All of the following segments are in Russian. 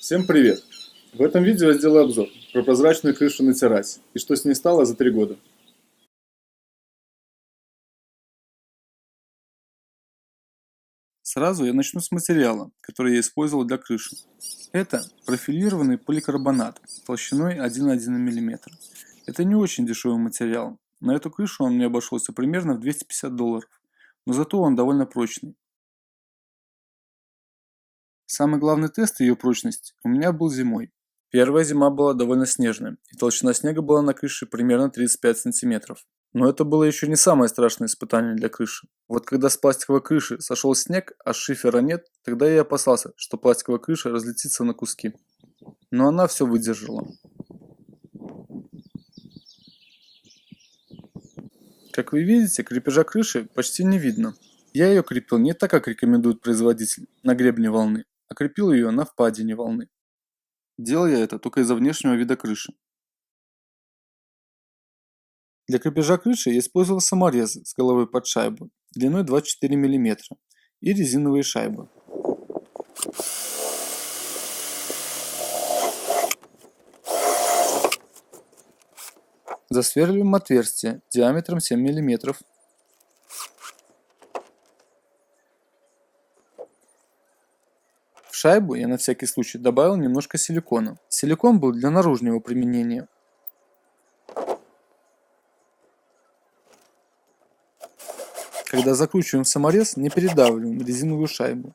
Всем привет! В этом видео я сделаю обзор про прозрачную крышу на террасе и что с ней стало за 3 года. Сразу я начну с материала, который я использовал для крыши. Это профилированный поликарбонат толщиной 1,1 мм. Это не очень дешевый материал. На эту крышу он мне обошелся примерно в $250, но зато он довольно прочный. Самый главный тест ее прочности у меня был зимой. Первая зима была довольно снежная, и толщина снега была на крыше примерно 35 сантиметров. Но это было еще не самое страшное испытание для крыши. Вот когда с пластиковой крыши сошел снег, а шифера нет, тогда я опасался, что пластиковая крыша разлетится на куски. Но она все выдержала. Как вы видите, крепежа крыши почти не видно. Я ее крепил не так, как рекомендует производитель, на гребне волны, а крепил ее на впадине волны. Делал я это только из-за внешнего вида крыши. Для крепежа крыши я использовал саморезы с головой под шайбу длиной 24 мм и резиновые шайбы. Засверливаем отверстие диаметром 7 мм. В шайбу я на всякий случай добавил немножко силикона. Силикон был для наружного применения. Когда закручиваем саморез, не передавливаем резиновую шайбу.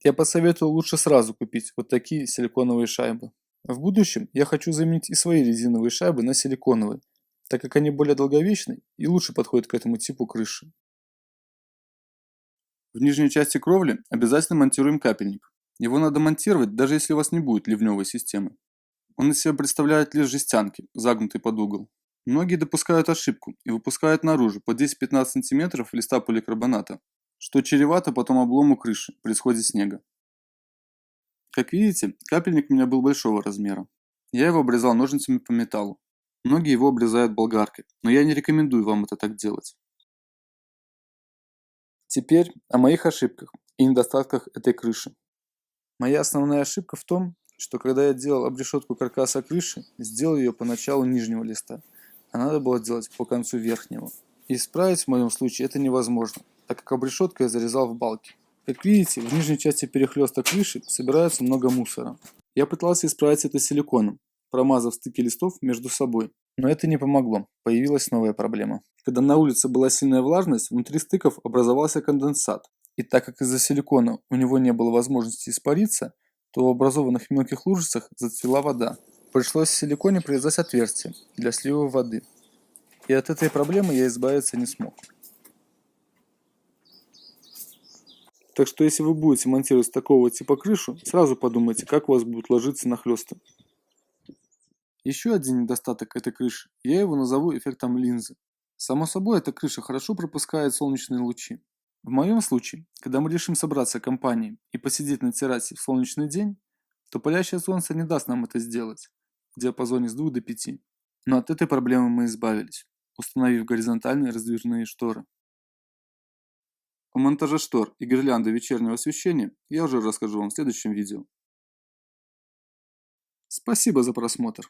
Я посоветую лучше сразу купить вот такие силиконовые шайбы. В будущем я хочу заменить и свои резиновые шайбы на силиконовые, так как они более долговечны и лучше подходят к этому типу крыши. В нижней части кровли обязательно монтируем капельник. Его надо монтировать, даже если у вас не будет ливневой системы. Он из себя представляет лишь жестянки, загнутые под угол. Многие допускают ошибку и выпускают наружу по 10-15 см листа поликарбоната, что чревато потом облому крыши при сходе снега. Как видите, капельник у меня был большого размера. Я его обрезал ножницами по металлу. Многие его обрезают болгаркой, но я не рекомендую вам это так делать. Теперь о моих ошибках и недостатках этой крыши. Моя основная ошибка в том, что когда я делал обрешетку каркаса крыши, сделал ее по началу нижнего листа, а надо было делать по концу верхнего. И исправить в моем случае это невозможно, так как обрешетку я зарезал в балке. Как видите, в нижней части перехлеста крыши собирается много мусора. Я пытался исправить это силиконом, промазав стыки листов между собой. Но это не помогло, появилась новая проблема. Когда на улице была сильная влажность, внутри стыков образовался конденсат. И так как из-за силикона у него не было возможности испариться, то в образованных мелких лужицах зацвела вода. Пришлось в силиконе прорезать отверстие для слива воды. И от этой проблемы я избавиться не смог. Так что если вы будете монтировать такого типа крышу, сразу подумайте, как у вас будут ложиться нахлесты. Еще один недостаток этой крыши, я его назову эффектом линзы. Само собой, эта крыша хорошо пропускает солнечные лучи. В моем случае, когда мы решим собраться компанией и посидеть на террасе в солнечный день, то палящее солнце не даст нам это сделать в диапазоне с 2 до 5. Но от этой проблемы мы избавились, установив горизонтальные раздвижные шторы. О монтаже штор и гирлянды вечернего освещения я уже расскажу вам в следующем видео. Спасибо за просмотр.